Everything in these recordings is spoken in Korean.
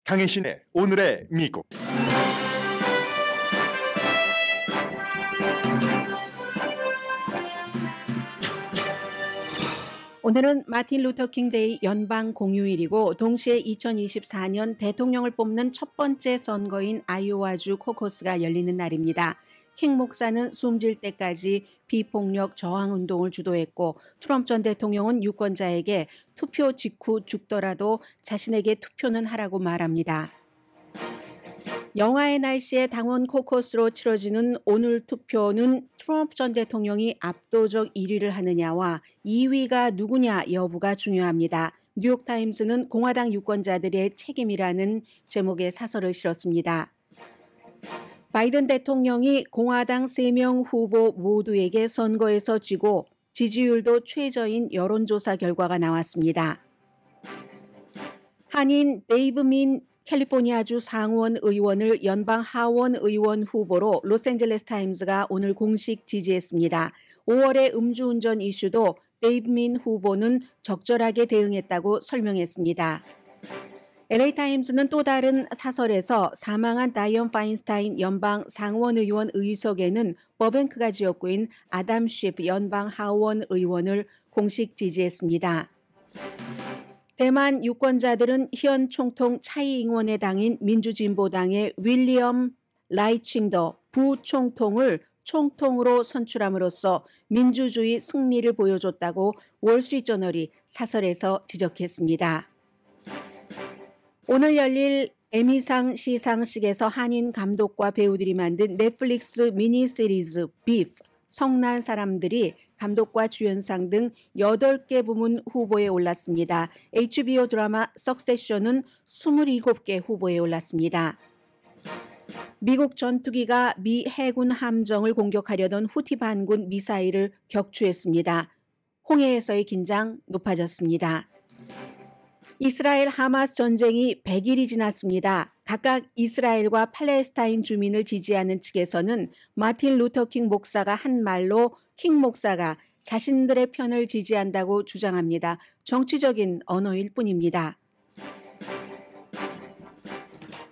강혜신의 오늘의 미국. 오늘은 마틴 루터 킹 데이 연방 공휴일이고 동시에 2024년 대통령을 뽑는 첫 번째 선거인 아이오와주 코커스가 열리는 날입니다. 킹 목사는 숨질 때까지 비폭력 저항 운동을 주도했고 트럼프 전 대통령은 유권자에게 투표 직후 죽더라도 자신에게 투표는 하라고 말합니다. 영하의 날씨에 당원 코커스로 치러지는 오늘 투표는 트럼프 전 대통령이 압도적 1위를 하느냐와 2위가 누구냐 여부가 중요합니다. 뉴욕타임스는 공화당 유권자들의 책임이라는 제목의 사설을 실었습니다. 바이든 대통령이 공화당 3명 후보 모두에게 선거에서 지고 지지율도 최저인 여론조사 결과가 나왔습니다. 한인 데이브 민 캘리포니아주 상원 의원을 연방 하원 의원 후보로 로스앤젤레스 타임스가 오늘 공식 지지했습니다. 5월의 음주운전 이슈도 데이브 민 후보는 적절하게 대응했다고 설명했습니다. LA 타임스는 또 다른 사설에서 사망한 다이언 파인스타인 연방 상원 의원 의석에는 버뱅크가 지역구인 아담 쉬프 연방 하원 의원을 공식 지지했습니다. 대만 유권자들은 현 총통 차이 잉원의 당인 민주진보당의 윌리엄 라이칭더 부총통을 총통으로 선출함으로써 민주주의 승리를 보여줬다고 월스트리트저널이 사설에서 지적했습니다. 오늘 열릴 에미상 시상식에서 한인 감독과 배우들이 만든 넷플릭스 미니 시리즈 비프 성난 사람들이 감독과 주연상 등 8개 부문 후보에 올랐습니다. HBO 드라마 석세션은 27개 후보에 올랐습니다. 미국 전투기가 미 해군 함정을 공격하려던 후티 반군 미사일을 격추했습니다. 홍해에서의 긴장 높아졌습니다. 이스라엘 하마스 전쟁이 100일이 지났습니다. 각각 이스라엘과 팔레스타인 주민을 지지하는 측에서는 마틴 루터 킹 목사가 한 말로 킹 목사가 자신들의 편을 지지한다고 주장합니다. 정치적인 언어일 뿐입니다.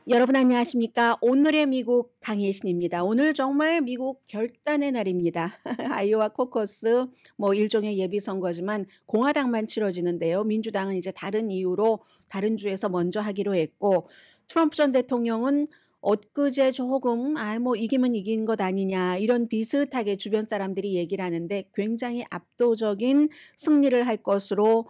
여러분 안녕하십니까? 오늘의 미국 강혜신입니다. 오늘 정말 미국 결단의 날입니다. 아이오와 코커스 일종의 예비선거지만 공화당만 치러지는데요. 민주당은 이제 다른 이유로 다른 주에서 먼저 하기로 했고 트럼프 전 대통령은 엊그제 조금 이기면 이긴 것 아니냐 이런 비슷하게 주변 사람들이 얘기를 하는데 굉장히 압도적인 승리를 할 것으로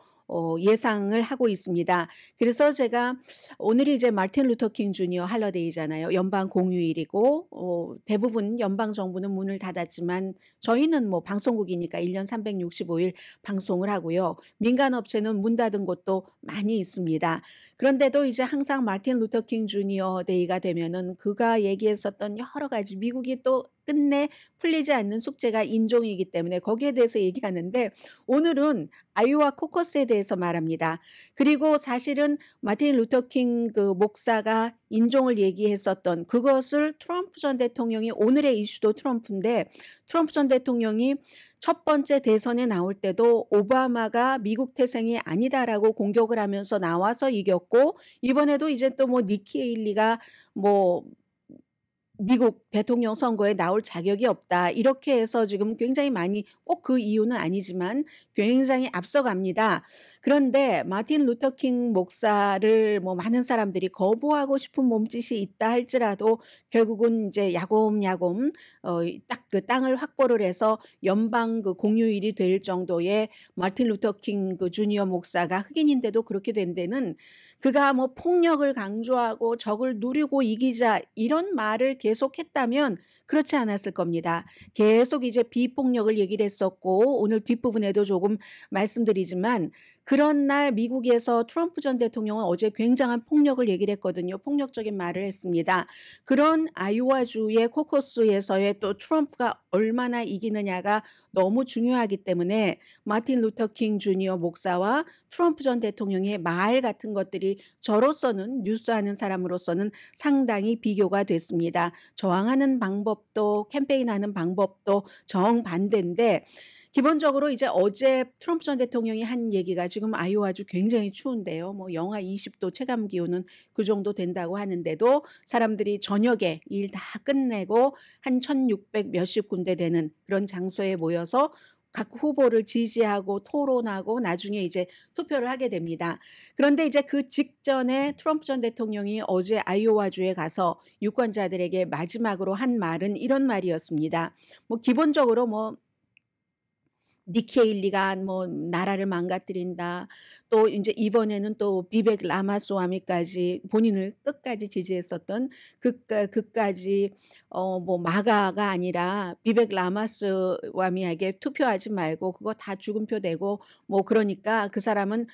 예상을 하고 있습니다. 그래서 제가 오늘이 이제 마틴 루터 킹 주니어 할러데이잖아요. 연방 공휴일이고 대부분 연방 정부는 문을 닫았지만 저희는 방송국이니까 1년 365일 방송을 하고요. 민간 업체는 문 닫은 곳도 많이 있습니다. 그런데도 이제 항상 마틴 루터 킹 주니어 데이가 되면은 그가 얘기했었던 여러 가지 미국이 또 끝내 풀리지 않는 숙제가 인종이기 때문에 거기에 대해서 얘기하는데 오늘은 아이오와 코커스에 대해서 말합니다. 그리고 사실은 마틴 루터 킹 그 목사가 인종을 얘기했었던 그것을 트럼프 전 대통령이 오늘의 이슈도 트럼프인데 트럼프 전 대통령이 첫 번째 대선에 나올 때도 오바마가 미국 태생이 아니다라고 공격을 하면서 나와서 이겼고 이번에도 이제 또 니키 헤일리가 미국 대통령 선거에 나올 자격이 없다. 이렇게 해서 지금 굉장히 많이 꼭 그 이유는 아니지만 굉장히 앞서갑니다. 그런데 마틴 루터 킹 목사를 많은 사람들이 거부하고 싶은 몸짓이 있다 할지라도 결국은 이제 야곱야곱 딱 그 땅을 확보를 해서 연방 그 공휴일이 될 정도의 마틴 루터 킹 그 주니어 목사가 흑인인데도 그렇게 된 데는 그가 폭력을 강조하고 적을 누리고 이기자 이런 말을 계속했다면 그렇지 않았을 겁니다. 계속 이제 비폭력을 얘기를 했었고 오늘 뒷부분에도 조금 말씀드리지만 그런 날 미국에서 트럼프 전 대통령은 어제 굉장한 폭력을 얘기를 했거든요. 폭력적인 말을 했습니다. 그런 아이오와주의 코커스에서의 또 트럼프가 얼마나 이기느냐가 너무 중요하기 때문에 마틴 루터 킹 주니어 목사와 트럼프 전 대통령의 말 같은 것들이 저로서는 뉴스하는 사람으로서는 상당히 비교가 됐습니다. 저항하는 방법도 캠페인하는 방법도 정반대인데 기본적으로 이제 어제 트럼프 전 대통령이 한 얘기가 지금 아이오와주 굉장히 추운데요. 뭐 영하 20도 체감 기온은 그 정도 된다고 하는데도 사람들이 저녁에 일 다 끝내고 한 1600 몇십 군데 되는 그런 장소에 모여서 각 후보를 지지하고 토론하고 나중에 이제 투표를 하게 됩니다. 그런데 이제 그 직전에 트럼프 전 대통령이 어제 아이오와주에 가서 유권자들에게 마지막으로 한 말은 이런 말이었습니다. 뭐 기본적으로 뭐 니키 헤일리가 뭐 나라를 망가뜨린다. 또 이제 이번에는 또 비벡 라마스와미까지 본인을 끝까지 지지했었던 그까지 뭐 마가가 아니라 비벡 라마스와미에게 투표하지 말고 그거 다 죽음표 되고 뭐 그러니까 그 사람은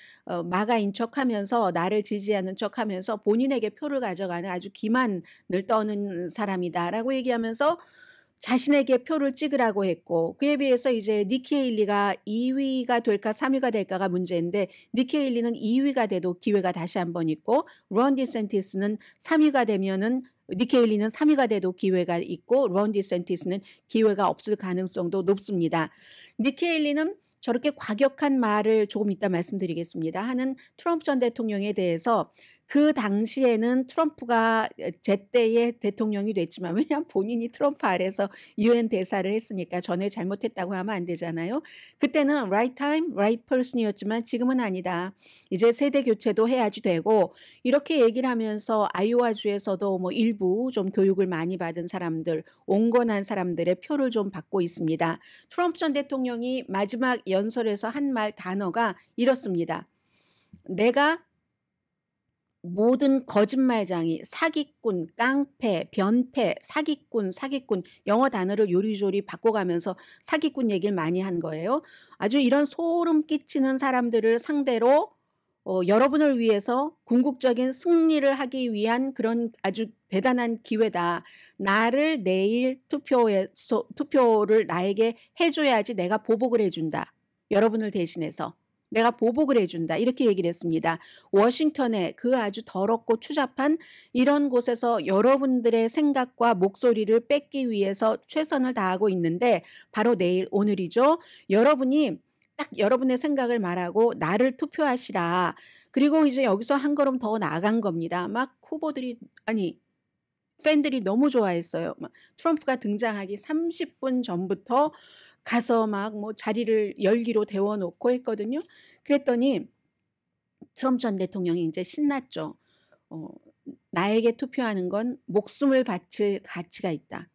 마가인 척하면서 나를 지지하는 척하면서 본인에게 표를 가져가는 아주 기만을 떠는 사람이다라고 얘기하면서 자신에게 표를 찍으라고 했고 그에 비해서 이제 니키 헤일리가 2위가 될까 3위가 될까가 문제인데 니키 헤일리는 2위가 돼도 기회가 다시 한번 있고 론 디센티스는 3위가 되면은 니키 헤일리는 3위가 돼도 기회가 있고 론 디센티스는 기회가 없을 가능성도 높습니다. 니키 헤일리는 저렇게 과격한 말을 조금 이따 말씀드리겠습니다. 하는 트럼프 전 대통령에 대해서 그 당시에는 트럼프가 제때의 대통령이 됐지만 왜냐하면 본인이 트럼프 아래서 UN 대사를 했으니까 전에 잘못했다고 하면 안 되잖아요. 그때는 right time, right person이었지만 지금은 아니다. 이제 세대 교체도 해야지 되고 이렇게 얘기를 하면서 아이오와주에서도 뭐 일부 좀 교육을 많이 받은 사람들, 온건한 사람들의 표를 좀 받고 있습니다. 트럼프 전 대통령이 마지막 연설에서 한 말 단어가 이렇습니다. 내가 모든 거짓말쟁이, 사기꾼, 깡패, 변태, 사기꾼 영어 단어를 요리조리 바꿔가면서 사기꾼 얘기를 많이 한 거예요. 아주 이런 소름 끼치는 사람들을 상대로 여러분을 위해서 궁극적인 승리를 하기 위한 그런 아주 대단한 기회다. 나를 내일 투표를 나에게 해줘야지 내가 보복을 해준다. 여러분을 대신해서. 내가 보복을 해준다. 이렇게 얘기를 했습니다. 워싱턴에 그 아주 더럽고 추잡한 이런 곳에서 여러분들의 생각과 목소리를 뺏기 위해서 최선을 다하고 있는데 바로 내일 오늘이죠. 여러분이 딱 여러분의 생각을 말하고 나를 투표하시라. 그리고 이제 여기서 한 걸음 더 나아간 겁니다. 막 후보들이 팬들이 너무 좋아했어요. 막 트럼프가 등장하기 30분 전부터 가서 막 뭐 자리를 열기로 데워놓고 했거든요. 그랬더니 트럼프 전 대통령이 이제 신났죠. 나에게 투표하는 건 목숨을 바칠 가치가 있다.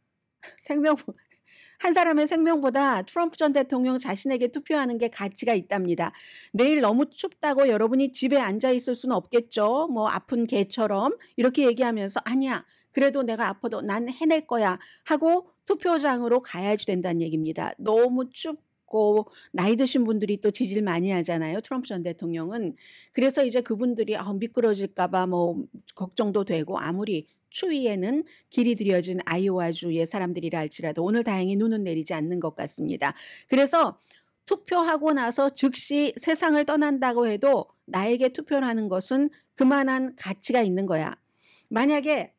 한 사람의 생명보다 트럼프 전 대통령 자신에게 투표하는 게 가치가 있답니다. 내일 너무 춥다고 여러분이 집에 앉아 있을 수는 없겠죠. 뭐 아픈 개처럼 이렇게 얘기하면서 아니야. 그래도 내가 아파도 난 해낼 거야 하고 투표장으로 가야지 된다는 얘기입니다. 너무 춥고 나이 드신 분들이 또 지지를 많이 하잖아요. 트럼프 전 대통령은. 그래서 이제 그분들이 미끄러질까 봐 뭐 걱정도 되고 아무리 추위에는 길이 들여진 아이오와주의 사람들이라 할지라도 오늘 다행히 눈은 내리지 않는 것 같습니다. 그래서 투표하고 나서 즉시 세상을 떠난다고 해도 나에게 투표를 하는 것은 그만한 가치가 있는 거야. 만약에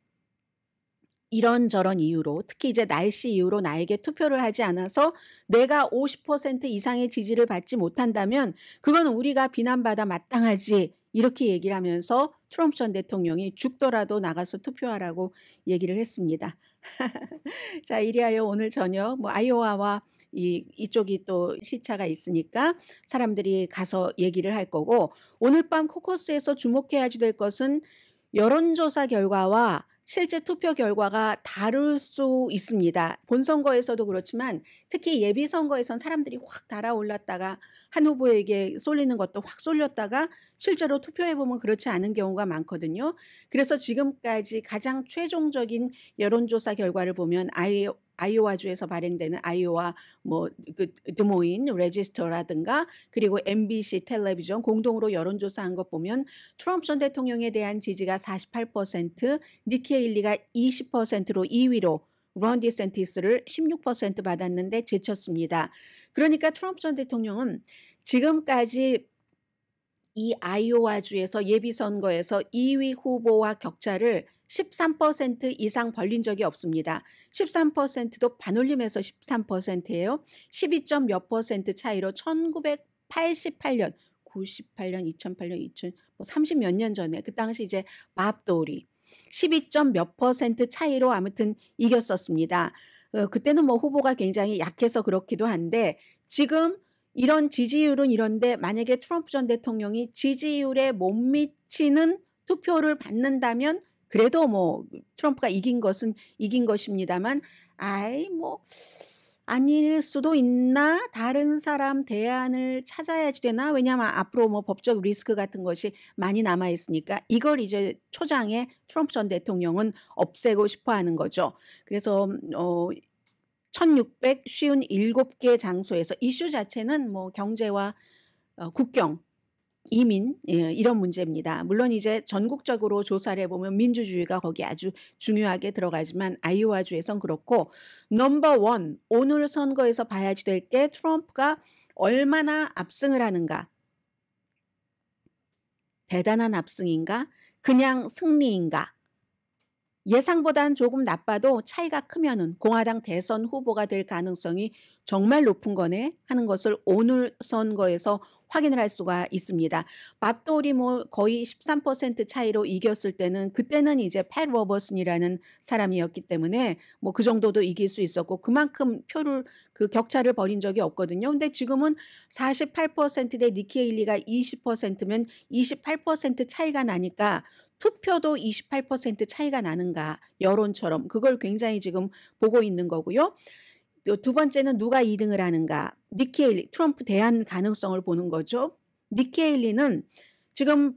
이런저런 이유로 특히 이제 날씨 이유로 나에게 투표를 하지 않아서 내가 50% 이상의 지지를 받지 못한다면 그건 우리가 비난받아 마땅하지 이렇게 얘기를 하면서 트럼프 전 대통령이 죽더라도 나가서 투표하라고 얘기를 했습니다. 자, 이리하여 오늘 저녁 뭐 아이오와와 이쪽이 또 시차가 있으니까 사람들이 가서 얘기를 할 거고 오늘 밤 코커스에서 주목해야 될 것은 여론조사 결과와 실제 투표 결과가 다를 수 있습니다. 본선거에서도 그렇지만 특히 예비선거에선 사람들이 확 달아올랐다가 한 후보에게 쏠리는 것도 확 쏠렸다가 실제로 투표해보면 그렇지 않은 경우가 많거든요. 그래서 지금까지 가장 최종적인 여론조사 결과를 보면 아이오와주에서 발행되는 아이오와 뭐 그 드모인 레지스터라든가 그리고 MBC 텔레비전 공동으로 여론조사한 것 보면 트럼프 전 대통령에 대한 지지가 48%, 니키 헤일리가 20%로 2위로 론 디센티스를 16% 받았는데 제쳤습니다. 그러니까 트럼프 전 대통령은 지금까지 이 아이오와주에서 예비선거에서 2위 후보와 격차를 13% 이상 벌린 적이 없습니다. 13%도 반올림해서 13%예요. 12점 몇 퍼센트 차이로 1988년, 98년, 2008년, 2000, 뭐 30 몇 년 전에 그 당시 이제 밥 도리 12점 몇 퍼센트 차이로 아무튼 이겼었습니다. 그때는 뭐 후보가 굉장히 약해서 그렇기도 한데 지금 이런 지지율은 이런데 만약에 트럼프 전 대통령이 지지율에 못 미치는 투표를 받는다면 그래도 뭐 트럼프가 이긴 것은 이긴 것입니다만 뭐 아닐 수도 있나? 다른 사람 대안을 찾아야지 되나? 왜냐하면 앞으로 뭐 법적 리스크 같은 것이 많이 남아 있으니까 이걸 이제 초장에 트럼프 전 대통령은 없애고 싶어 하는 거죠. 그래서 1657개 장소에서 이슈 자체는 뭐 경제와 국경, 이민 이런 문제입니다. 물론 이제 전국적으로 조사를 해보면 민주주의가 거기 아주 중요하게 들어가지만 아이오와주에선 그렇고 넘버 원 오늘 선거에서 봐야지 될 게 트럼프가 얼마나 압승을 하는가. 대단한 압승인가? 그냥 승리인가? 예상보단 조금 나빠도 차이가 크면은 공화당 대선 후보가 될 가능성이 정말 높은 거네 하는 것을 오늘 선거에서 확인을 할 수가 있습니다. 밥돌이 뭐 거의 13% 차이로 이겼을 때는 그때는 이제 팻 로버슨이라는 사람이었기 때문에 뭐 그 정도도 이길 수 있었고 그만큼 표를 그 격차를 벌인 적이 없거든요. 근데 지금은 48%대 니키 헤일리가 20%면 28% 차이가 나니까 투표도 28% 차이가 나는가 여론처럼 그걸 굉장히 지금 보고 있는 거고요. 두 번째는 누가 2등을 하는가. 니키 헤일리 트럼프 대안 가능성을 보는 거죠. 니키 헤일리는 지금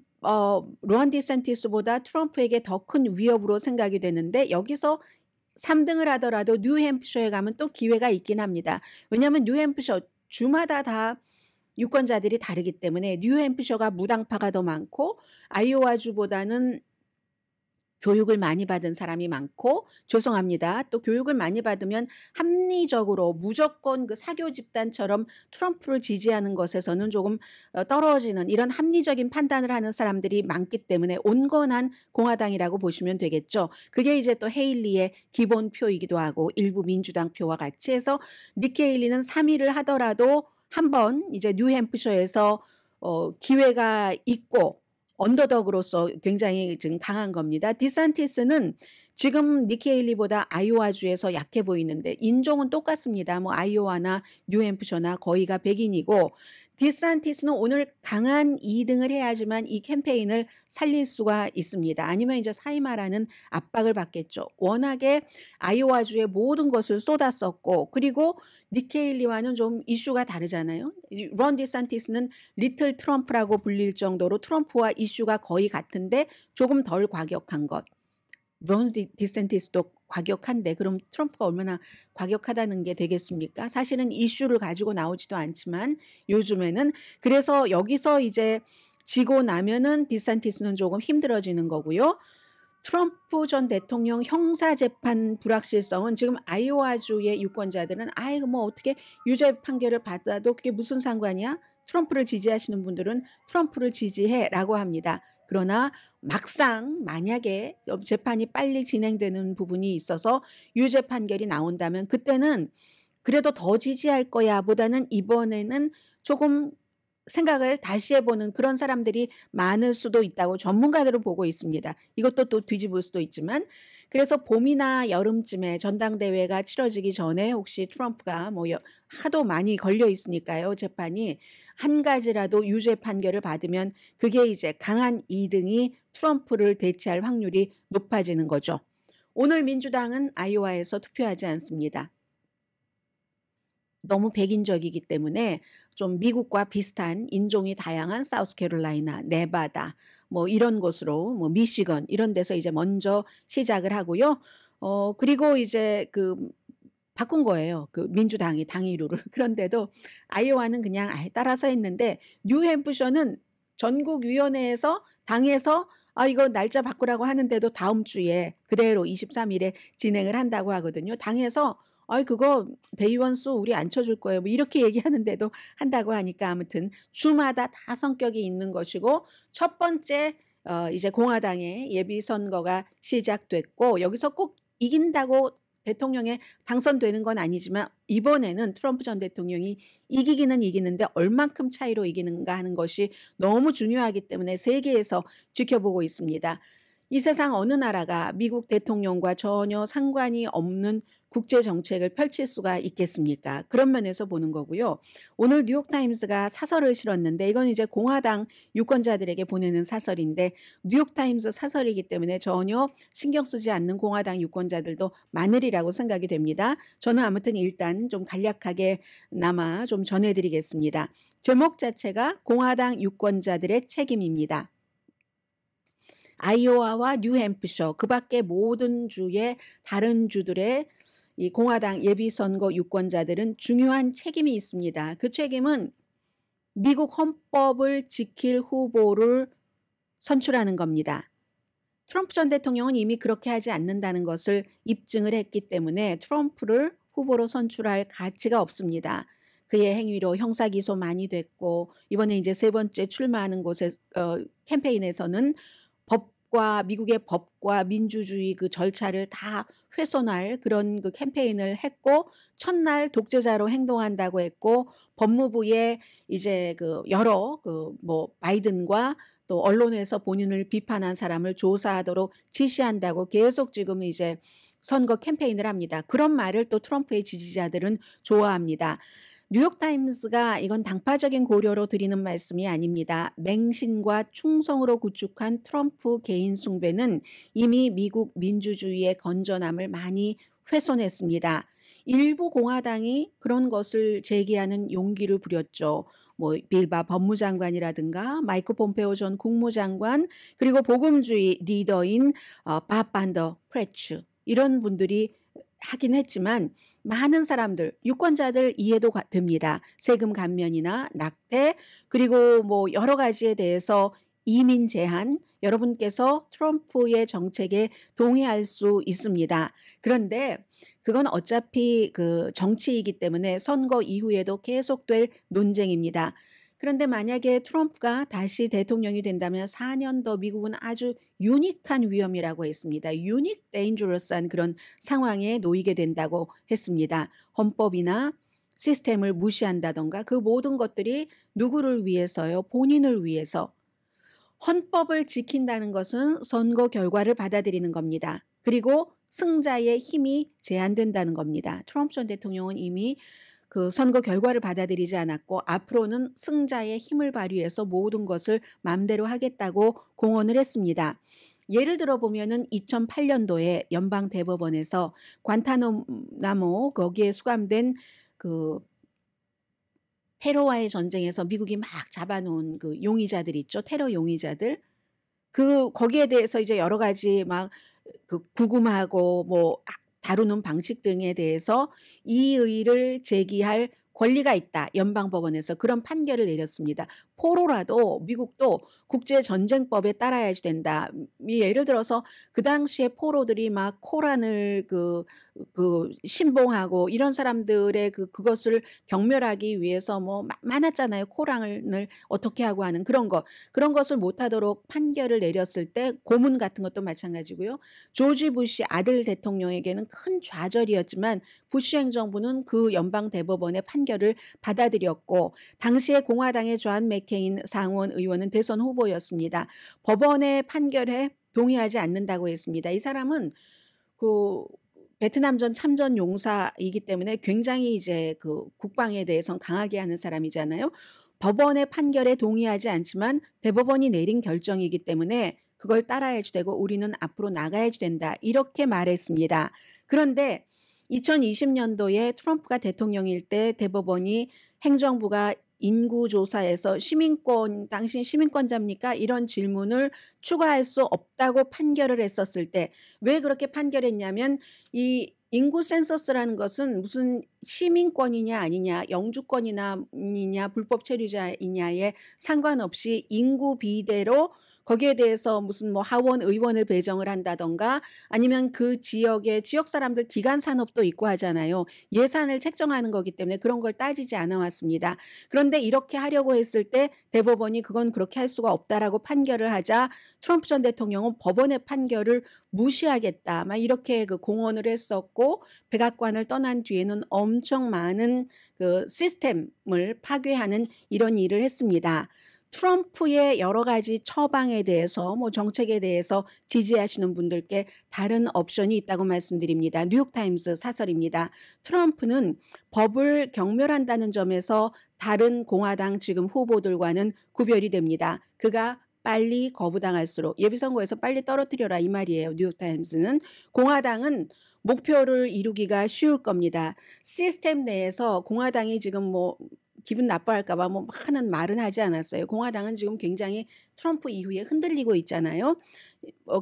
론 디샌티스보다 트럼프에게 더 큰 위협으로 생각이 되는데 여기서 3등을 하더라도 뉴햄프셔에 가면 또 기회가 있긴 합니다. 왜냐하면 뉴햄프셔 주마다 다 유권자들이 다르기 때문에 뉴햄프셔가 무당파가 더 많고 아이오와주보다는 교육을 많이 받은 사람이 많고 죄송합니다. 또 교육을 많이 받으면 합리적으로 무조건 그 사교 집단처럼 트럼프를 지지하는 것에서는 조금 떨어지는 이런 합리적인 판단을 하는 사람들이 많기 때문에 온건한 공화당이라고 보시면 되겠죠. 그게 이제 또 헤일리의 기본표이기도 하고 일부 민주당 표와 같이 해서 니키 헤일리는 3위를 하더라도 한번 이제 뉴햄프셔에서 기회가 있고 언더덕으로서 굉장히 지금 강한 겁니다. 디산티스는 지금 니키 헤일리보다 아이오와주에서 약해 보이는데 인종은 똑같습니다. 뭐 아이오와나 뉴햄프셔나 거의가 백인이고 디산티스는 오늘 강한 2등을 해야지만 이 캠페인을 살릴 수가 있습니다. 아니면 이제 사이마라는 압박을 받겠죠. 워낙에 아이오와주의 모든 것을 쏟았었고 그리고 니키 헤일리와는 좀 이슈가 다르잖아요. 론 디산티스는 리틀 트럼프라고 불릴 정도로 트럼프와 이슈가 거의 같은데 조금 덜 과격한 것. 론 디샌티스도 과격한데 그럼 트럼프가 얼마나 과격하다는 게 되겠습니까? 사실은 이슈를 가지고 나오지도 않지만 요즘에는 그래서 여기서 이제 지고 나면은 디샌티스는 조금 힘들어지는 거고요. 트럼프 전 대통령 형사재판 불확실성은 지금 아이오와주의 유권자들은 아이고 뭐 어떻게 유죄 판결을 받아도 그게 무슨 상관이야? 트럼프를 지지하시는 분들은 트럼프를 지지해라고 합니다. 그러나 막상 만약에 재판이 빨리 진행되는 부분이 있어서 유죄 판결이 나온다면 그때는 그래도 더 지지할 거야 보다는 이번에는 조금 생각을 다시 해보는 그런 사람들이 많을 수도 있다고 전문가들은 보고 있습니다. 이것도 또 뒤집을 수도 있지만 그래서 봄이나 여름쯤에 전당대회가 치러지기 전에 혹시 트럼프가 뭐 하도 많이 걸려 있으니까요. 재판이 한 가지라도 유죄 판결을 받으면 그게 이제 강한 2등이 트럼프를 대체할 확률이 높아지는 거죠. 오늘 민주당은 아이오와에서 투표하지 않습니다. 너무 백인적이기 때문에 좀 미국과 비슷한 인종이 다양한 사우스캐롤라이나, 네바다 뭐 이런 곳으로 뭐 미시건 이런 데서 이제 먼저 시작을 하고요. 그리고 이제 그 바꾼 거예요. 그 민주당이 당이 룰을. 그런데도 아이오와는 그냥 따라서 했는데 뉴햄프셔는 전국위원회에서 당에서 이거 날짜 바꾸라고 하는데도 다음 주에 그대로 23일에 진행을 한다고 하거든요. 당에서 "아이 그거 대의원 수 우리 안 쳐줄 거예요." 뭐 이렇게 얘기하는데도 한다고 하니까 아무튼 주마다 다 성격이 있는 것이고 첫 번째 이제 공화당의 예비 선거가 시작됐고 여기서 꼭 이긴다고 대통령에 당선되는 건 아니지만 이번에는 트럼프 전 대통령이 이기기는 이기는데 얼만큼 차이로 이기는가 하는 것이 너무 중요하기 때문에 세계에서 지켜보고 있습니다. 이 세상 어느 나라가 미국 대통령과 전혀 상관이 없는 국제 정책을 펼칠 수가 있겠습니까? 그런 면에서 보는 거고요. 오늘 뉴욕타임스가 사설을 실었는데 이건 이제 공화당 유권자들에게 보내는 사설인데 뉴욕타임스 사설이기 때문에 전혀 신경 쓰지 않는 공화당 유권자들도 많으리라고 생각이 됩니다. 저는 아무튼 일단 좀 간략하게나마 좀 전해드리겠습니다. 제목 자체가 공화당 유권자들의 책임입니다. 아이오와와 뉴햄프셔 그 밖에 모든 주의 다른 주들의 이 공화당 예비선거 유권자들은 중요한 책임이 있습니다. 그 책임은 미국 헌법을 지킬 후보를 선출하는 겁니다. 트럼프 전 대통령은 이미 그렇게 하지 않는다는 것을 입증을 했기 때문에 트럼프를 후보로 선출할 가치가 없습니다. 그의 행위로 형사기소 많이 됐고 이번에 이제 세 번째 출마하는 곳에 캠페인에서는 미국의 법과 민주주의 그 절차를 다 훼손할 그런 그 캠페인을 했고 첫날 독재자로 행동한다고 했고 법무부에 이제 그 여러 그 뭐 바이든과 또 언론에서 본인을 비판한 사람을 조사하도록 지시한다고 계속 지금 이제 선거 캠페인을 합니다. 그런 말을 또 트럼프의 지지자들은 좋아합니다. 뉴욕타임스가 이건 당파적인 고려로 드리는 말씀이 아닙니다. 맹신과 충성으로 구축한 트럼프 개인 숭배는 이미 미국 민주주의의 건전함을 많이 훼손했습니다. 일부 공화당이 그런 것을 제기하는 용기를 부렸죠. 뭐 빌바 법무장관이라든가 마이크 폼페오 전 국무장관 그리고 복음주의 리더인 밥 반더 프레츠 이런 분들이 하긴 했지만 많은 사람들, 유권자들 이해도 됩니다. 세금 감면이나 낙태 그리고 뭐 여러 가지에 대해서 이민 제한 여러분께서 트럼프의 정책에 동의할 수 있습니다. 그런데 그건 어차피 그 정치이기 때문에 선거 이후에도 계속될 논쟁입니다. 그런데 만약에 트럼프가 다시 대통령이 된다면 4년 더 미국은 아주 유니크한 위험이라고 했습니다. 유닉 데인저러스한 그런 상황에 놓이게 된다고 했습니다. 헌법이나 시스템을 무시한다던가 그 모든 것들이 누구를 위해서요? 본인을 위해서. 헌법을 지킨다는 것은 선거 결과를 받아들이는 겁니다. 그리고 승자의 힘이 제한된다는 겁니다. 트럼프 전 대통령은 이미 그 선거 결과를 받아들이지 않았고 앞으로는 승자의 힘을 발휘해서 모든 것을 마음대로 하겠다고 공언을 했습니다. 예를 들어 보면은 2008년도에 연방 대법원에서 관타나모 거기에 수감된 그 테러와의 전쟁에서 미국이 막 잡아놓은 그 용의자들 있죠. 테러 용의자들. 거기에 대해서 이제 여러 가지 막 그 구금하고 뭐 다루는 방식 등에 대해서 이의를 제기할 권리가 있다. 연방법원에서 그런 판결을 내렸습니다. 포로라도 미국도 국제전쟁법에 따라야지 된다. 예를 들어서 그 당시에 포로들이 막 코란을 신봉하고 이런 사람들의 그것을 경멸하기 위해서 뭐 많았잖아요. 코란을 어떻게 하고 하는 그런 것을 못하도록 판결을 내렸을 때 고문 같은 것도 마찬가지고요. 조지 부시 아들 대통령에게는 큰 좌절이었지만 부시 행정부는 그 연방 대법원의 판결을 받아들였고 당시에 공화당의 존 맥케인 상원 의원은 대선 후보였습니다. 법원의 판결에 동의하지 않는다고 했습니다. 이 사람은 그 베트남전 참전 용사이기 때문에 굉장히 이제 그 국방에 대해서는 강하게 하는 사람이잖아요. 법원의 판결에 동의하지 않지만 대법원이 내린 결정이기 때문에 그걸 따라야지 되고 우리는 앞으로 나가야지 된다. 이렇게 말했습니다. 그런데 2020년도에 트럼프가 대통령일 때 대법원이 행정부가 인구조사에서 당신 시민권자입니까? 이런 질문을 추가할 수 없다고 판결을 했었을 때 왜 그렇게 판결했냐면 이 인구 센서스라는 것은 무슨 시민권이냐 아니냐 영주권이냐 불법 체류자이냐에 상관없이 인구 비대로 거기에 대해서 무슨 뭐 하원 의원을 배정을 한다던가 아니면 그 지역의 지역 사람들 기간 산업도 있고 하잖아요. 예산을 책정하는 거기 때문에 그런 걸 따지지 않아 왔습니다. 그런데 이렇게 하려고 했을 때 대법원이 그건 그렇게 할 수가 없다라고 판결을 하자 트럼프 전 대통령은 법원의 판결을 무시하겠다. 막 이렇게 그 공언을 했었고 백악관을 떠난 뒤에는 엄청 많은 그 시스템을 파괴하는 이런 일을 했습니다. 트럼프의 여러 가지 처방에 대해서 뭐 정책에 대해서 지지하시는 분들께 다른 옵션이 있다고 말씀드립니다. 뉴욕타임스 사설입니다. 트럼프는 법을 경멸한다는 점에서 다른 공화당 지금 후보들과는 구별이 됩니다. 그가 빨리 거부당할수록 예비선거에서 빨리 떨어뜨려라 이 말이에요. 뉴욕타임스는. 공화당은 목표를 이루기가 쉬울 겁니다. 시스템 내에서 공화당이 지금 뭐 기분 나빠할까 봐 뭐 많은 말은 하지 않았어요. 공화당은 지금 굉장히 트럼프 이후에 흔들리고 있잖아요.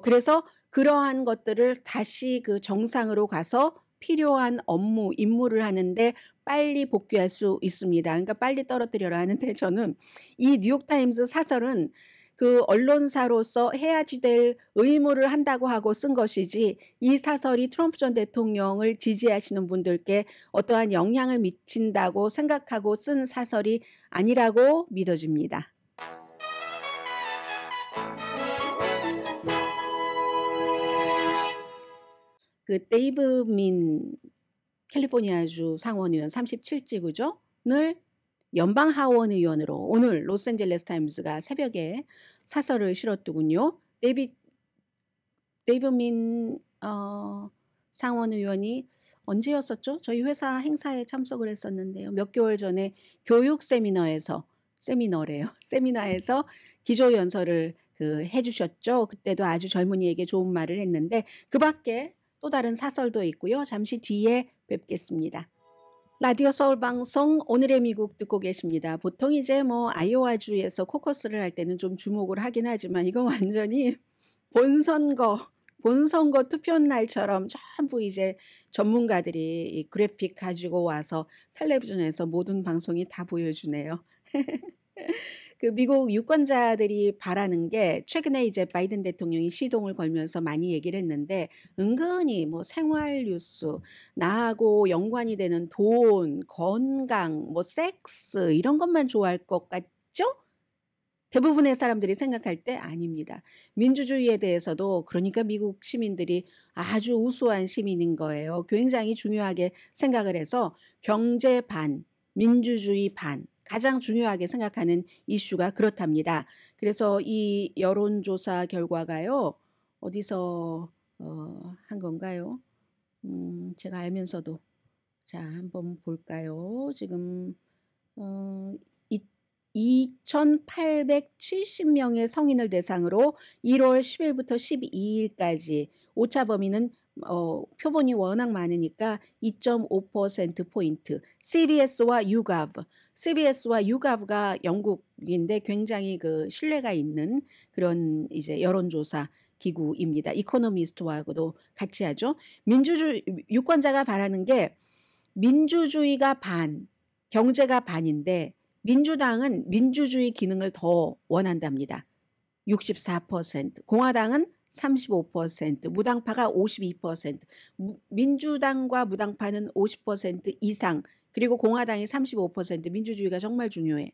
그래서 그러한 것들을 다시 그 정상으로 가서 필요한 업무, 임무를 하는데 빨리 복귀할 수 있습니다. 그러니까 빨리 떨어뜨려라 하는데 저는 이 뉴욕타임스 사설은 그 언론사로서 해야지 될 의무를 한다고 하고 쓴 것이지 이 사설이 트럼프 전 대통령을 지지하시는 분들께 어떠한 영향을 미친다고 생각하고 쓴 사설이 아니라고 믿어집니다. 그 데이브 민 캘리포니아주 상원의원 37지구죠? 를 연방 하원 의원으로 오늘 로스앤젤레스 타임스가 새벽에 사설을 실었더군요. 데이브 민 상원 의원이 언제였었죠? 저희 회사 행사에 참석을 했었는데요. 몇 개월 전에 교육 세미나에서 기조 연설을 해주셨죠. 그때도 아주 젊은이에게 좋은 말을 했는데 그 밖에 또 다른 사설도 있고요. 잠시 뒤에 뵙겠습니다. 라디오 서울 방송 오늘의 미국 듣고 계십니다. 보통 이제 뭐 아이오와주에서 코커스를 할 때는 좀 주목을 하긴 하지만 이건 완전히 본선거 투표 날처럼 전부 이제 전문가들이 이 그래픽 가지고 와서 텔레비전에서 모든 방송이 다 보여주네요. 그 미국 유권자들이 바라는 게 최근에 이제 바이든 대통령이 시동을 걸면서 많이 얘기를 했는데 은근히 뭐 생활 뉴스, 나하고 연관이 되는 돈, 건강, 뭐 섹스 이런 것만 좋아할 것 같죠? 대부분의 사람들이 생각할 때 아닙니다. 민주주의에 대해서도 그러니까 미국 시민들이 아주 우수한 시민인 거예요. 굉장히 중요하게 생각을 해서 경제 반, 민주주의 반 가장 중요하게 생각하는 이슈가 그렇답니다. 그래서 이 여론조사 결과가요. 어디서 한 건가요? 제가 알면서도 자 한번 볼까요? 지금 2,870명의 성인을 대상으로 1월 10일부터 12일까지 오차 범위는 표본이 워낙 많으니까 2.5%포인트. CBS와 YouGov가 영국인데 굉장히 그 신뢰가 있는 그런 이제 여론조사 기구입니다. 이코노미스트하고도 같이 하죠. 유권자가 바라는 게 민주주의가 반, 경제가 반인데 민주당은 민주주의 기능을 더 원한답니다. 64%, 공화당은 35%, 무당파가 52%, 민주당과 무당파는 50% 이상, 그리고 공화당이 35%, 민주주의가 정말 중요해.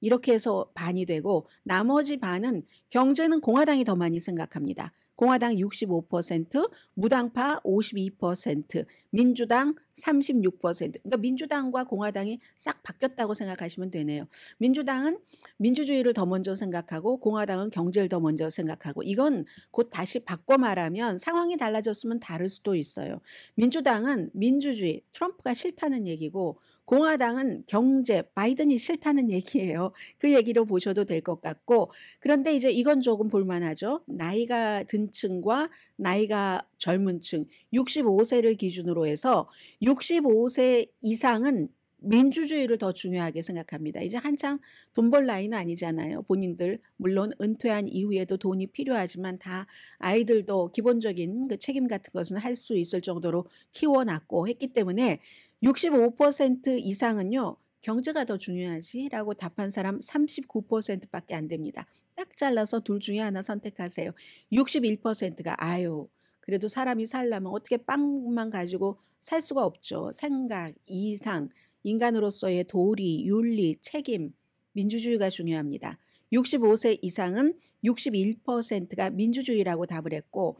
이렇게 해서 반이 되고 나머지 반은 경제는 공화당이 더 많이 생각합니다. 공화당 65%, 무당파 52%, 민주당 36%. 그러니까 민주당과 공화당이 싹 바뀌었다고 생각하시면 되네요. 민주당은 민주주의를 더 먼저 생각하고 공화당은 경제를 더 먼저 생각하고 이건 곧 다시 바꿔 말하면 상황이 달라졌으면 다를 수도 있어요. 민주당은 민주주의, 트럼프가 싫다는 얘기고 공화당은 경제, 바이든이 싫다는 얘기예요. 그 얘기로 보셔도 될 것 같고 그런데 이제 이건 조금 볼만하죠. 나이가 든 층과 나이가 젊은 층 65세를 기준으로 해서 65세 이상은 민주주의를 더 중요하게 생각합니다. 이제 한창 돈 벌 나이는 아니잖아요. 본인들 물론 은퇴한 이후에도 돈이 필요하지만 다 아이들도 기본적인 그 책임 같은 것은 할 수 있을 정도로 키워놨고 했기 때문에 65% 이상은요. 경제가 더 중요하지라고 답한 사람 39%밖에 안 됩니다. 딱 잘라서 둘 중에 하나 선택하세요. 61%가 아유, 그래도 사람이 살려면 어떻게 빵만 가지고 살 수가 없죠. 생각, 이상, 인간으로서의 도리, 윤리, 책임, 민주주의가 중요합니다. 65세 이상은 61%가 민주주의라고 답을 했고,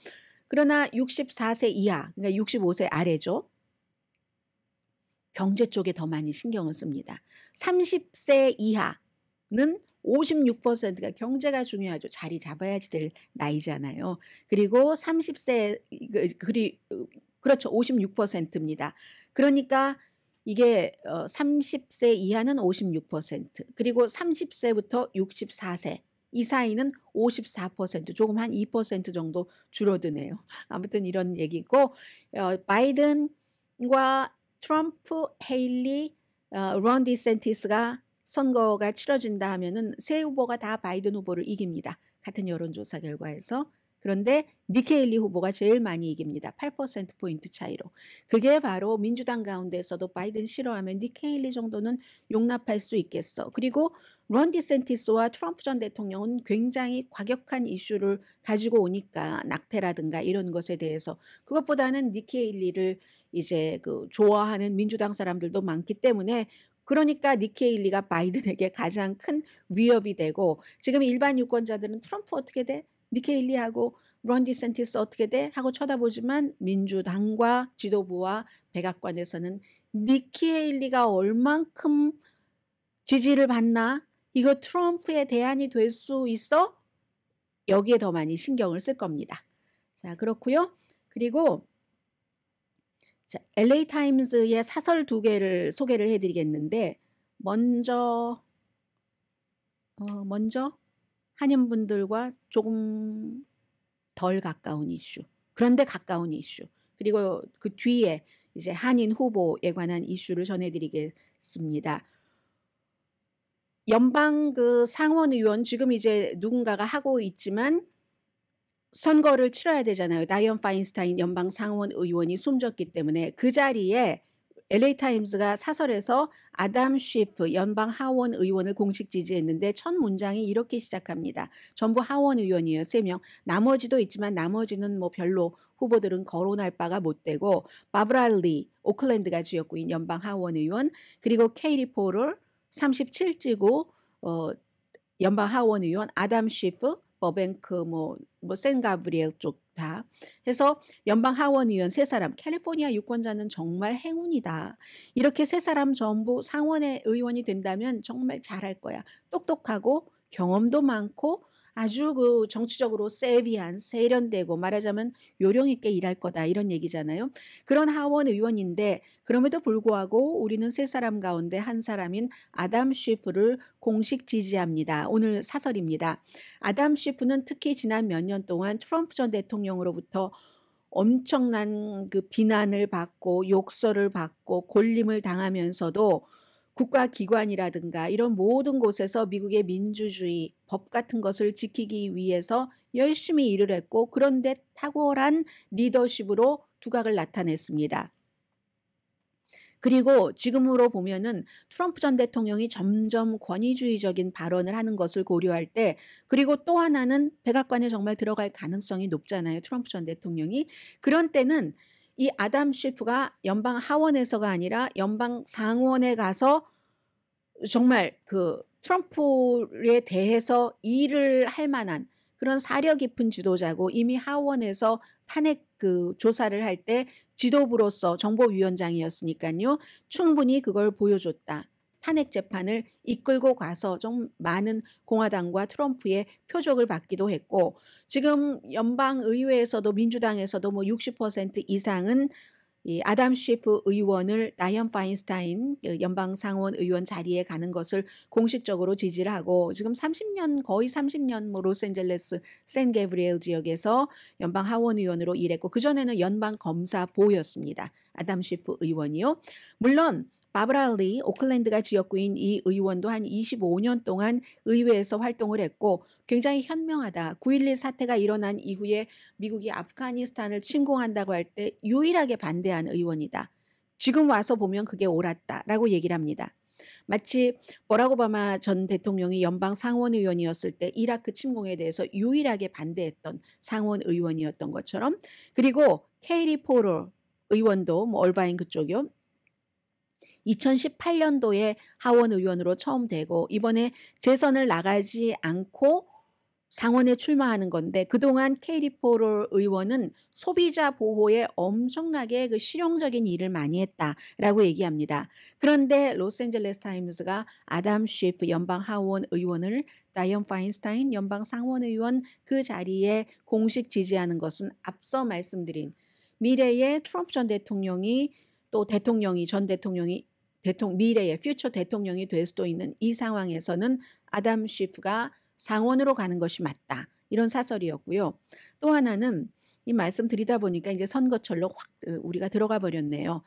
그러나 64세 이하, 그러니까 65세 아래죠. 경제 쪽에 더 많이 신경을 씁니다. 30세 이하는 56%가 경제가 중요하죠. 자리 잡아야지 될 나이잖아요. 그리고 30세, 그렇죠. 56%입니다. 그러니까 이게 30세 이하는 56%, 그리고 30세부터 64세 이 사이는 54%, 조금 한 2% 정도 줄어드네요. 아무튼 이런 얘기고, 바이든과 트럼프, 헤일리, 론 디센티스가 선거가 치러진다 하면은 세 후보가 다 바이든 후보를 이깁니다. 같은 여론조사 결과에서. 그런데 니키 헤일리 후보가 제일 많이 이깁니다. 8%포인트 차이로. 그게 바로 민주당 가운데서도 바이든 싫어하면 니키 헤일리 정도는 용납할 수 있겠어. 그리고 론 디센티스와 트럼프 전 대통령은 굉장히 과격한 이슈를 가지고 오니까, 낙태라든가 이런 것에 대해서, 그것보다는 니키 헤일리를 이제 좋아하는 민주당 사람들도 많기 때문에, 그러니까 니키 헤일리가 바이든에게 가장 큰 위협이 되고, 지금 일반 유권자들은 트럼프 어떻게 돼? 니키 헤일리하고 론 디센티스 어떻게 돼? 하고 쳐다보지만, 민주당과 지도부와 백악관에서는 니키 헤일리가 얼만큼 지지를 받나? 이거 트럼프의 대안이 될 수 있어? 여기에 더 많이 신경을 쓸 겁니다. 자, 그렇고요. 그리고 자, LA 타임즈의 사설 2개를 소개를 해드리겠는데, 먼저 한인분들과 조금 덜 가까운 이슈, 그런데 가까운 이슈, 그리고 그 뒤에 이제 한인 후보에 관한 이슈를 전해드리겠습니다. 연방 상원 의원, 지금 이제 누군가가 하고 있지만 선거를 치러야 되잖아요. 다이언 파인스타인 연방 상원 의원이 숨졌기 때문에. 그 자리에 LA 타임즈가 사설에서 아담 쉬프 연방 하원 의원을 공식 지지했는데, 첫 문장이 이렇게 시작합니다. 전부 하원 의원이에요. 3명. 나머지도 있지만 나머지는 뭐 별로 후보들은 거론할 바가 못 되고, 바브라 리, 오클랜드가 지역구인 연방 하원 의원, 그리고 케이리 포럴 37지구 연방 하원 의원, 아담 쉬프, 버뱅크, 샌 가브리엘 쪽 다 해서 연방 하원 의원 3사람, 캘리포니아 유권자는 정말 행운이다. 이렇게 3사람 전부 상원의 의원이 된다면 정말 잘할 거야. 똑똑하고 경험도 많고 아주 정치적으로 세비한, 세련되고, 말하자면 요령 있게 일할 거다, 이런 얘기잖아요. 그런 하원 의원인데, 그럼에도 불구하고 우리는 3사람 가운데 한 사람인 아담 쉬프를 공식 지지합니다. 오늘 사설입니다. 아담 쉬프는 특히 지난 몇 년 동안 트럼프 전 대통령으로부터 엄청난 비난을 받고 욕설을 받고 골림을 당하면서도 국가기관이라든가 이런 모든 곳에서 미국의 민주주의, 법 같은 것을 지키기 위해서 열심히 일을 했고, 그런데 탁월한 리더십으로 두각을 나타냈습니다. 그리고 지금으로 보면은 트럼프 전 대통령이 점점 권위주의적인 발언을 하는 것을 고려할 때, 그리고 또 하나는 백악관에 정말 들어갈 가능성이 높잖아요. 트럼프 전 대통령이. 그런 때는 이 아담 쉬프가 연방 하원에서가 아니라 연방 상원에 가서 정말 트럼프에 대해서 일을 할 만한 그런 사려 깊은 지도자고, 이미 하원에서 탄핵 조사를 할 때 지도부로서 정보위원장이었으니까요. 충분히 그걸 보여줬다. 탄핵 재판을 이끌고 가서 좀 많은 공화당과 트럼프의 표적을 받기도 했고, 지금 연방 의회에서도 민주당에서도 60% 이상은 이 아담 쉬프 의원을 다이언 파인스타인 연방 상원 의원 자리에 가는 것을 공식적으로 지지를 하고, 지금 30년, 거의 30년 로스앤젤레스 샌 게브리엘 지역에서 연방 하원 의원으로 일했고, 그전에는 연방 검사보였습니다. 아담 쉬프 의원이요. 물론 바브라 리, 오클랜드가 지역구인 이 의원도 한 25년 동안 의회에서 활동을 했고, 굉장히 현명하다. 9.11 사태가 일어난 이후에 미국이 아프가니스탄을 침공한다고 할 때 유일하게 반대한 의원이다. 지금 와서 보면 그게 옳았다라고 얘기를 합니다. 마치 버락 오바마 전 대통령이 연방 상원의원이었을 때 이라크 침공에 대해서 유일하게 반대했던 상원의원이었던 것처럼, 그리고 케이리 포러 의원도 뭐 얼바인 그쪽이요. 2018년도에 하원 의원으로 처음 되고 이번에 재선을 나가지 않고 상원에 출마하는 건데, 그동안 케이리 포럴 의원은 소비자 보호에 엄청나게 그 실용적인 일을 많이 했다라고 얘기합니다. 그런데 로스앤젤레스 타임스가 아담 쉬프 연방 하원 의원을 다이언 파인스타인 연방 상원 의원 그 자리에 공식 지지하는 것은 앞서 말씀드린 미래의 트럼프 전 대통령이 또 대통령이 전 대통령이 미래의 퓨처 대통령이 될 수도 있는 이 상황에서는 아담 쉬프가 상원으로 가는 것이 맞다. 이런 사설이었고요. 또 하나는 이 말씀 드리다 보니까 이제 선거철로 확 우리가 들어가 버렸네요.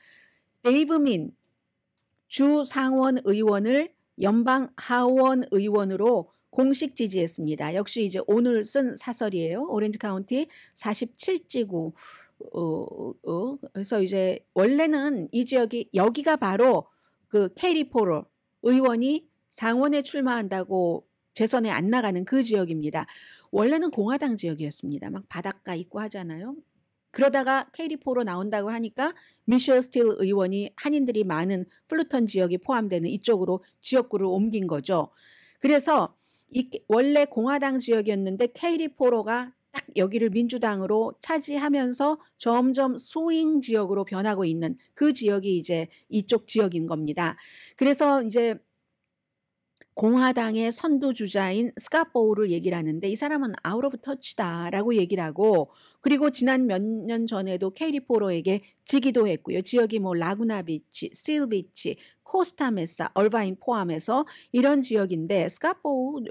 데이브 민 주 상원 의원을 연방 하원 의원으로 공식 지지했습니다. 역시 이제 오늘 쓴 사설이에요. 오렌지 카운티 47지구. 그래서 이제 원래는 이 지역이 여기가 바로 그 케이리 포럴 의원이 상원에 출마한다고 재선에 안 나가는 그 지역입니다. 원래는 공화당 지역이었습니다. 막 바닷가 있고 하잖아요. 그러다가 케이리 포로 나온다고 하니까 미셸 스틸 의원이 한인들이 많은 플루턴 지역이 포함되는 이쪽으로 지역구를 옮긴 거죠. 그래서 원래 공화당 지역이었는데 케이리 포로가 딱 여기를 민주당으로 차지하면서 점점 스윙 지역으로 변하고 있는 그 지역이 이제 이쪽 지역인 겁니다. 그래서 이제 공화당의 선두주자인 스카보우를 얘기를 하는데 이 사람은 아웃 오브 터치다라고 얘기를 하고, 그리고 지난 몇 년 전에도 케이리 포로에게 지기도 했고요. 지역이 뭐 라구나 비치, 실 비치, 코스타 메사, 얼바인 포함해서 이런 지역인데, 스카보우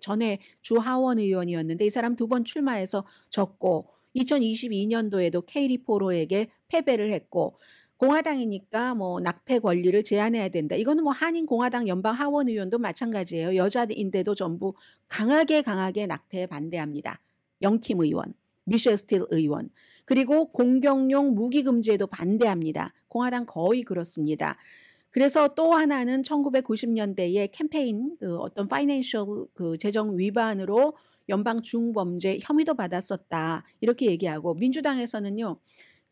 전에 주 하원 의원이었는데 이 사람 2번 출마해서 졌고 2022년도에도 케이리 포로에게 패배를 했고, 공화당이니까 뭐 낙태 권리를 제한해야 된다. 이거는 뭐 한인 공화당 연방 하원 의원도 마찬가지예요. 여자인데도 전부 강하게 낙태에 반대합니다. 영팀 의원, 미셸 스틸 의원. 그리고 공격용 무기 금지에도 반대합니다. 공화당 거의 그렇습니다. 그래서 또 하나는 1990년대에 캠페인 어떤 파이낸셜 재정 위반으로 연방 중범죄 혐의도 받았었다. 이렇게 얘기하고, 민주당에서는요.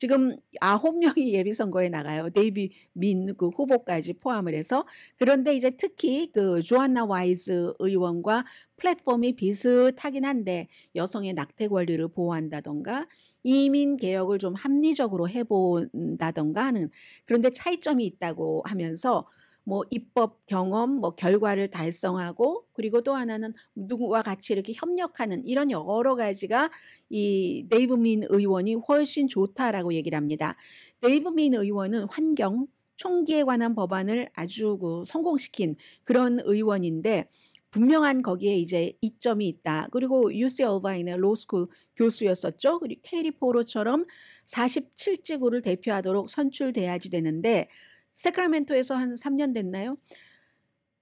지금 9명이 예비선거에 나가요. 데이비 민 그 후보까지 포함을 해서. 그런데 이제 특히 그 조안나 와이즈 의원과 플랫폼이 비슷하긴 한데 여성의 낙태 권리를 보호한다던가 이민 개혁을 좀 합리적으로 해본다던가 하는, 그런데 차이점이 있다고 하면서 뭐 입법 경험, 뭐 결과를 달성하고, 그리고 또 하나는 누구와 같이 이렇게 협력하는 이런 여러 가지가 이 데이브 민 의원이 훨씬 좋다라고 얘기를 합니다. 데이브 민 의원은 환경, 총기에 관한 법안을 아주 성공시킨 그런 의원인데 분명한 거기에 이제 이점이 있다. 그리고 UC 얼바인의 로스쿨 교수였었죠. 그리고 케이리 포로처럼 47지구를 대표하도록 선출돼야지 되는데 세크라멘토에서 한 3년 됐나요?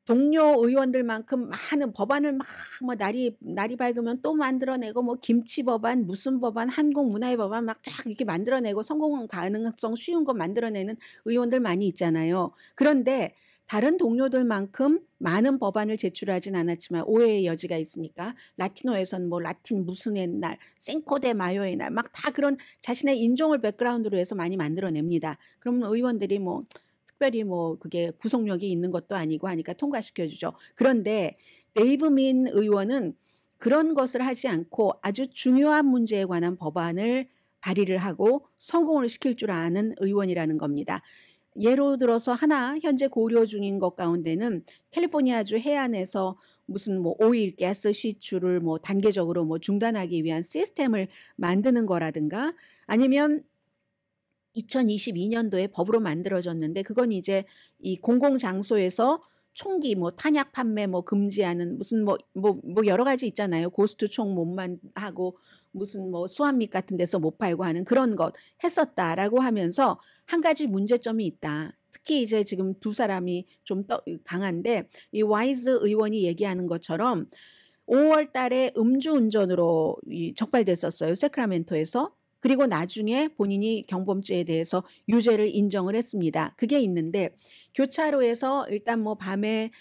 동료 의원들만큼 많은 법안을 막 뭐 날이 밝으면 또 만들어내고, 뭐 김치 법안, 무슨 법안, 한국 문화의 법안 막 쫙 이렇게 만들어내고 성공 가능성 쉬운 거 만들어내는 의원들 많이 있잖아요. 그런데 다른 동료들만큼 많은 법안을 제출하진 않았지만 오해의 여지가 있으니까 라티노에서는 뭐 라틴 무슨의 날, 생코데 마요의 날 막 다 그런 자신의 인종을 백그라운드로 해서 많이 만들어냅니다. 그러면 의원들이 뭐 특별히 뭐 그게 구속력이 있는 것도 아니고 하니까 통과시켜주죠. 그런데 데이브 민 의원은 그런 것을 하지 않고 아주 중요한 문제에 관한 법안을 발의를 하고 성공을 시킬 줄 아는 의원이라는 겁니다. 예로 들어서 하나 현재 고려 중인 것 가운데는 캘리포니아주 해안에서 무슨 뭐 오일, 가스 시추를 뭐 단계적으로 뭐 중단하기 위한 시스템을 만드는 거라든가, 아니면 2022년도에 법으로 만들어졌는데 그건 이제 이 공공장소에서 총기 뭐 탄약 판매 뭐 금지하는 무슨 뭐 여러 가지 있잖아요. 고스트 총 못만 하고 무슨 뭐 수압밑 같은 데서 못 팔고 하는 그런 것 했었다라고 하면서 한 가지 문제점이 있다. 특히 이제 지금 두 사람이 좀 강한데 이 와이즈 의원이 얘기하는 것처럼 5월 달에 음주운전으로 적발됐었어요. 세크라멘토에서. 그리고 나중에 본인이 경범죄에 대해서 유죄를 인정을 했습니다. 그게 있는데 교차로에서 일단 뭐 밤에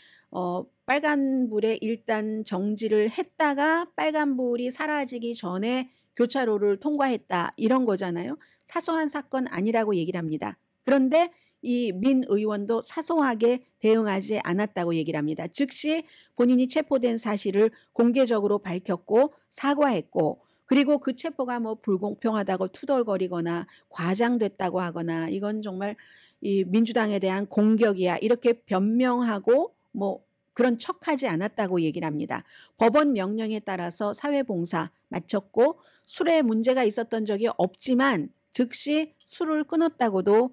빨간불에 일단 정지를 했다가 빨간불이 사라지기 전에 교차로를 통과했다 이런 거잖아요. 사소한 사건 아니라고 얘기를 합니다. 그런데 이 민 의원도 사소하게 대응하지 않았다고 얘기를 합니다. 즉시 본인이 체포된 사실을 공개적으로 밝혔고 사과했고 그리고 그 체포가 뭐 불공평하다고 투덜거리거나 과장됐다고 하거나 이건 정말 이 민주당에 대한 공격이야 이렇게 변명하고 뭐 그런 척하지 않았다고 얘기를 합니다. 법원 명령에 따라서 사회봉사 마쳤고 술에 문제가 있었던 적이 없지만 즉시 술을 끊었다고도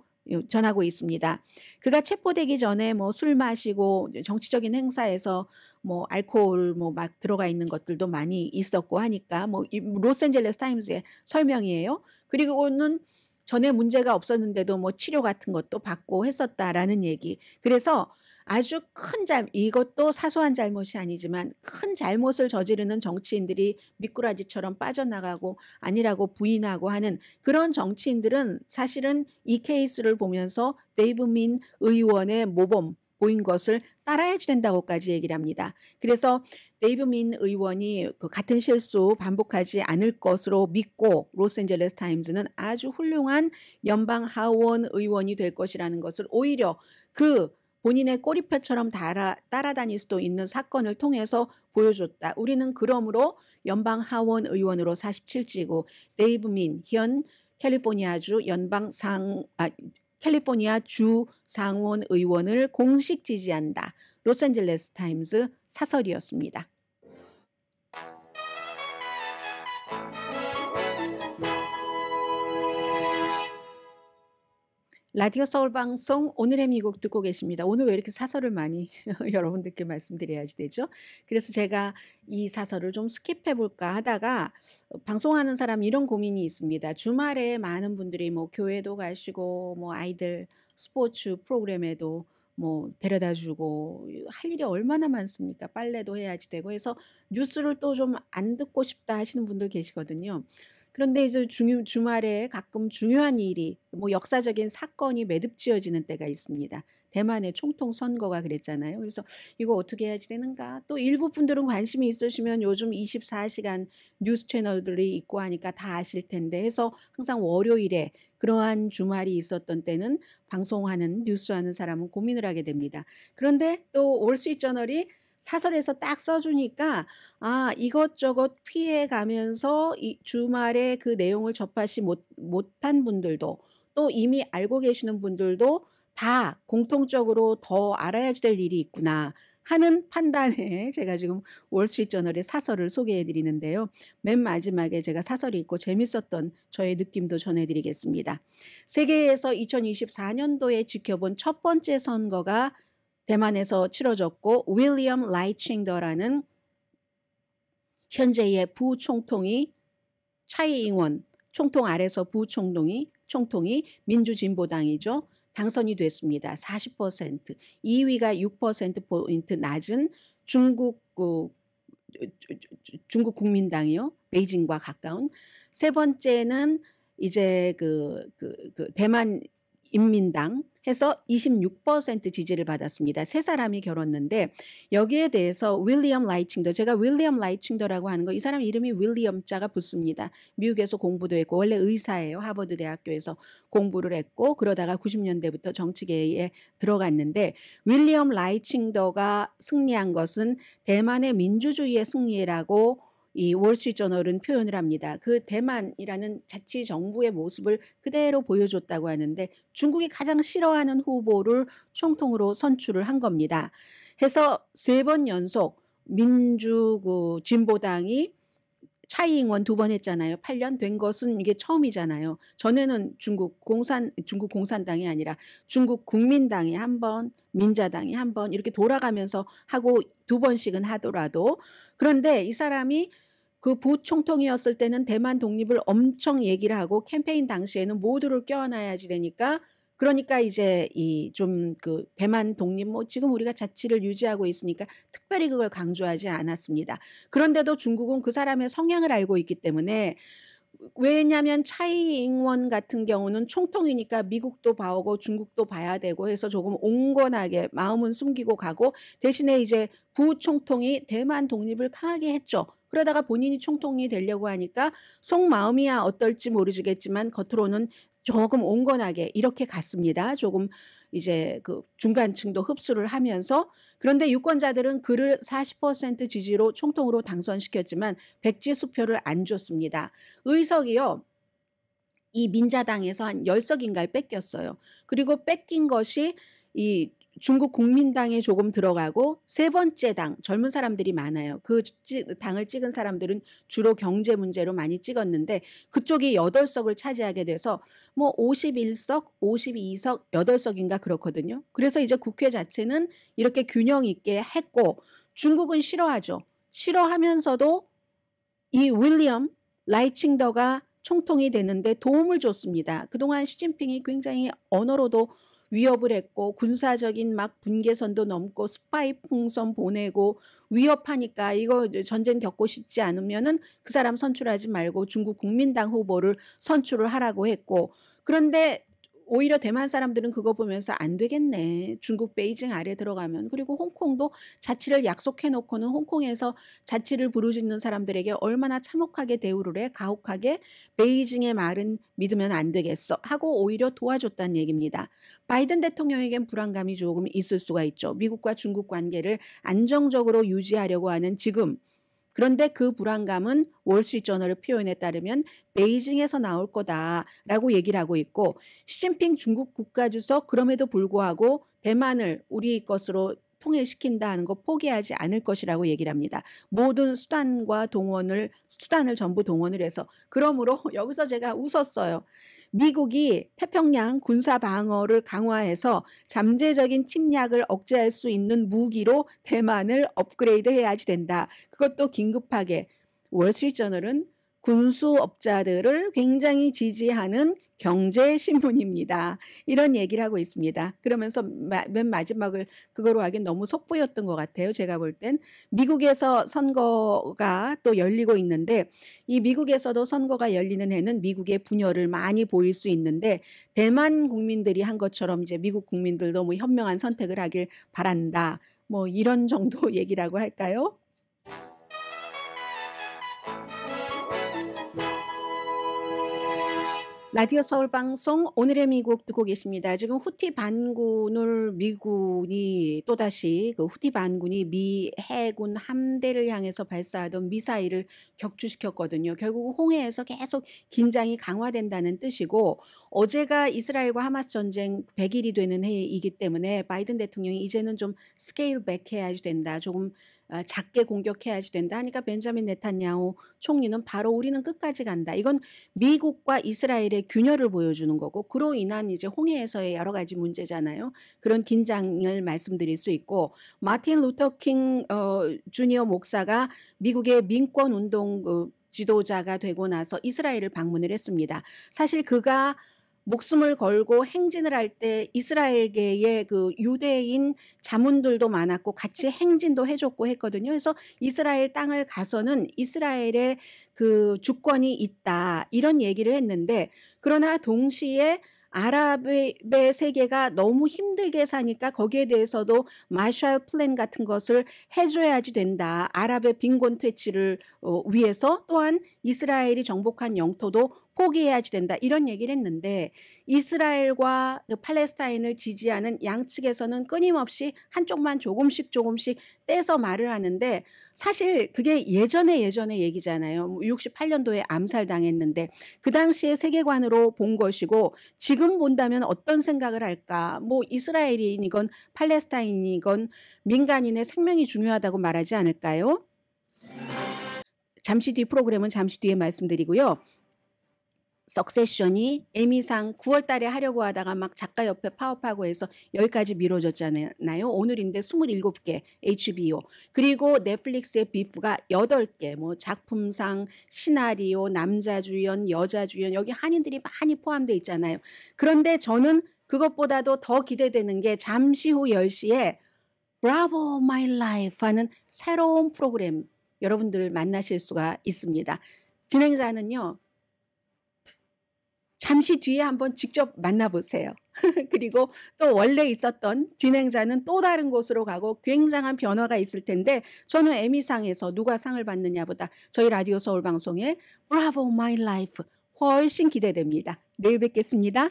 전하고 있습니다. 그가 체포되기 전에 뭐 술 마시고 정치적인 행사에서 뭐 알코올 뭐 막 들어가 있는 것들도 많이 있었고 하니까 뭐 로스앤젤레스 타임스의 설명이에요. 그리고는 전에 문제가 없었는데도 뭐 치료 같은 것도 받고 했었다라는 얘기. 그래서 아주 이것도 사소한 잘못이 아니지만 큰 잘못을 저지르는 정치인들이 미꾸라지처럼 빠져나가고 아니라고 부인하고 하는 그런 정치인들은 사실은 이 케이스를 보면서 데이브 민 의원의 모범 보인 것을 따라야지 된다고까지 얘기를 합니다. 그래서 데이브 민 의원이 그 같은 실수 반복하지 않을 것으로 믿고 로스앤젤레스 타임즈는 아주 훌륭한 연방 하원 의원이 될 것이라는 것을 오히려 그 본인의 꼬리표처럼 따라다닐 수도 있는 사건을 통해서 보여줬다. 우리는 그러므로 연방 하원 의원으로 47지구 데이브 민 현 캘리포니아 주 상원 의원을 공식 지지한다. 로스앤젤레스 타임스 사설이었습니다. 라디오 서울 방송 오늘의 미국 듣고 계십니다. 오늘 왜 이렇게 사설을 많이 여러분들께 말씀드려야지 되죠? 그래서 제가 이 사설을 좀 스킵해 볼까 하다가 방송하는 사람 이런 고민이 있습니다. 주말에 많은 분들이 뭐 교회도 가시고 뭐 아이들 스포츠 프로그램에도 뭐 데려다 주고 할 일이 얼마나 많습니까? 빨래도 해야지 되고 해서 뉴스를 또 좀 안 듣고 싶다 하시는 분들 계시거든요. 그런데 이제 주말에 가끔 중요한 일이 뭐 역사적인 사건이 매듭지어지는 때가 있습니다. 대만의 총통 선거가 그랬잖아요. 그래서 이거 어떻게 해야지 되는가? 또 일부 분들은 관심이 있으시면 요즘 24시간 뉴스 채널들이 있고 하니까 다 아실 텐데 해서 항상 월요일에 그러한 주말이 있었던 때는 방송하는 뉴스하는 사람은 고민을 하게 됩니다. 그런데 또 월스트리트저널이 사설에서 딱 써주니까 이것저것 피해 가면서 이 주말에 그 내용을 접하지 못한 분들도 또 이미 알고 계시는 분들도 다 공통적으로 더 알아야지 될 일이 있구나 하는 판단에 제가 지금 월스트리트저널의 사설을 소개해 드리는데요. 맨 마지막에 제가 사설이 있고 재밌었던 저의 느낌도 전해드리겠습니다. 세계에서 2024년도에 지켜본 첫 번째 선거가 대만에서 치러졌고 윌리엄 라이칭더라는 현재의 부총통이 차이잉원 총통 아래서 부총통이 민주진보당이죠. 당선이 됐습니다. 40%. 2위가 6%포인트 낮은 중국 국민당이요. 베이징과 가까운. 세 번째는 이제 대만 인민당 해서 26% 지지를 받았습니다. 세 사람이 결었는데 여기에 대해서 윌리엄 라이칭더, 제가 윌리엄 라이칭더라고 하는 거 이 사람 이름이 윌리엄 자가 붙습니다. 미국에서 공부도 했고 원래 의사예요. 하버드 대학교에서 공부를 했고 그러다가 90년대부터 정치계에 들어갔는데 윌리엄 라이칭더가 승리한 것은 대만의 민주주의의 승리라고 이 월스트리트저널은 표현을 합니다. 그 대만이라는 자치정부의 모습을 그대로 보여줬다고 하는데 중국이 가장 싫어하는 후보를 총통으로 선출을 한 겁니다. 해서 3번 연속 진보당이 차이잉원 2번 했잖아요. 8년 된 것은 이게 처음이잖아요. 전에는 중국 공산당이 아니라 중국 국민당이 한 번, 민자당이 한 번 이렇게 돌아가면서 하고 2번씩은 하더라도 그런데 이 사람이 그 부총통이었을 때는 대만 독립을 엄청 얘기를 하고 캠페인 당시에는 모두를 껴안아야지 되니까 그러니까 이제 대만 독립 지금 우리가 자치를 유지하고 있으니까 특별히 그걸 강조하지 않았습니다. 그런데도 중국은 그 사람의 성향을 알고 있기 때문에 왜냐하면 차이 잉원 같은 경우는 총통이니까 미국도 봐오고 중국도 봐야 되고 해서 조금 온건하게 마음은 숨기고 가고 대신에 이제 부총통이 대만 독립을 강하게 했죠. 그러다가 본인이 총통이 되려고 하니까 속마음이야 어떨지 모르겠지만 겉으로는 조금 온건하게 이렇게 갔습니다. 조금 이제 그 중간층도 흡수를 하면서 그런데 유권자들은 그를 40% 지지로 총통으로 당선시켰지만 백지 수표를 안 줬습니다. 의석이요. 이 민자당에서 한 10석인가에 뺏겼어요. 그리고 뺏긴 것이 이 중국 국민당에 조금 들어가고 세 번째 당 젊은 사람들이 많아요. 그 당을 찍은 사람들은 주로 경제 문제로 많이 찍었는데 그쪽이 8석을 차지하게 돼서 뭐 51석, 52석, 8석인가 그렇거든요. 그래서 이제 국회 자체는 이렇게 균형 있게 했고 중국은 싫어하죠. 싫어하면서도 이 윌리엄 라이칭더가 총통이 되는데 도움을 줬습니다. 그동안 시진핑이 굉장히 언어로도 위협을 했고 군사적인 막 분계선도 넘고 스파이 풍선 보내고 위협하니까 이거 전쟁 겪고 싶지 않으면은 그 사람 선출하지 말고 중국 국민당 후보를 선출을 하라고 했고 그런데 오히려 대만 사람들은 그거 보면서 안 되겠네. 중국 베이징 아래 들어가면. 그리고 홍콩도 자치를 약속해 놓고는 홍콩에서 자치를 부르짖는 사람들에게 얼마나 참혹하게 대우를 해. 가혹하게 베이징의 말은 믿으면 안 되겠어. 하고 오히려 도와줬다는 얘기입니다. 바이든 대통령에겐 불안감이 조금 있을 수가 있죠. 미국과 중국 관계를 안정적으로 유지하려고 하는 지금. 그런데 그 불안감은 월스트리트저널의 표현에 따르면 베이징에서 나올 거다라고 얘기를 하고 있고 시진핑 중국 국가주석 그럼에도 불구하고 대만을 우리 것으로 통일시킨다 하는 거 포기하지 않을 것이라고 얘기를 합니다. 모든 수단을 전부 동원을 해서 그러므로 여기서 제가 웃었어요. 미국이 태평양 군사 방어를 강화해서 잠재적인 침략을 억제할 수 있는 무기로 대만을 업그레이드 해야지 된다. 그것도 긴급하게. 월스트리트저널은 군수업자들을 굉장히 지지하는 경제신문입니다. 이런 얘기를 하고 있습니다. 그러면서 맨 마지막을 그거로 하기엔 너무 속보였던 것 같아요. 제가 볼 땐. 미국에서 선거가 또 열리고 있는데 이 미국에서도 선거가 열리는 해는 미국의 분열을 많이 보일 수 있는데 대만 국민들이 한 것처럼 이제 미국 국민들도 뭐 현명한 선택을 하길 바란다. 뭐 이런 정도 얘기라고 할까요? 라디오 서울 방송 오늘의 미국 듣고 계십니다. 지금 후티 반군을 미군이 또다시 그 후티 반군이 미 해군 함대를 향해서 발사하던 미사일을 격추시켰거든요. 결국 홍해에서 계속 긴장이 강화된다는 뜻이고 어제가 이스라엘과 하마스 전쟁 100일이 되는 해이기 때문에 바이든 대통령이 이제는 좀 스케일 백 해야지 된다. 조금 작게 공격해야지 된다 하니까 벤자민 네탄야후 총리는 바로 우리는 끝까지 간다. 이건 미국과 이스라엘의 균열을 보여주는 거고 그로 인한 이제 홍해에서의 여러 가지 문제잖아요. 그런 긴장을 말씀드릴 수 있고 마틴 루터 킹 주니어 목사가 미국의 민권운동 지도자가 되고 나서 이스라엘을 방문을 했습니다. 사실 그가 목숨을 걸고 행진을 할 때 이스라엘계의 그 유대인 자문들도 많았고 같이 행진도 해줬고 했거든요. 그래서 이스라엘 땅을 가서는 이스라엘의 그 주권이 있다 이런 얘기를 했는데 그러나 동시에 아랍의 세계가 너무 힘들게 사니까 거기에 대해서도 마샬 플랜 같은 것을 해줘야지 된다. 아랍의 빈곤 퇴치를 위해서 또한 이스라엘이 정복한 영토도 포기해야지 된다. 이런 얘기를 했는데 이스라엘과 팔레스타인을 지지하는 양측에서는 끊임없이 한쪽만 조금씩 떼서 말을 하는데 사실 그게 예전의 얘기잖아요. 68년도에 암살당했는데 그 당시의 세계관으로 본 것이고 지금 본다면 어떤 생각을 할까? 뭐 이스라엘이건 팔레스타인이건 민간인의 생명이 중요하다고 말하지 않을까요? 잠시 뒤 프로그램은 잠시 뒤에 말씀드리고요. 석세션이 에미상 9월 달에 하려고 하다가 막 작가 협회 파업하고 해서 여기까지 미뤄졌잖아요. 오늘인데 27개 HBO. 그리고 넷플릭스의 비프가 8개. 뭐 작품상, 시나리오, 남자 주연, 여자 주연 여기 한인들이 많이 포함되어 있잖아요. 그런데 저는 그것보다도 더 기대되는 게 잠시 후 10시에 Bravo My Life 하는 새로운 프로그램 여러분들 만나실 수가 있습니다. 진행자는요. 잠시 뒤에 한번 직접 만나보세요. 그리고 또 원래 있었던 진행자는 또 다른 곳으로 가고 굉장한 변화가 있을 텐데 저는 에미상에서 누가 상을 받느냐보다 저희 라디오 서울 방송의 브라보 마이 라이프 훨씬 기대됩니다. 내일 뵙겠습니다.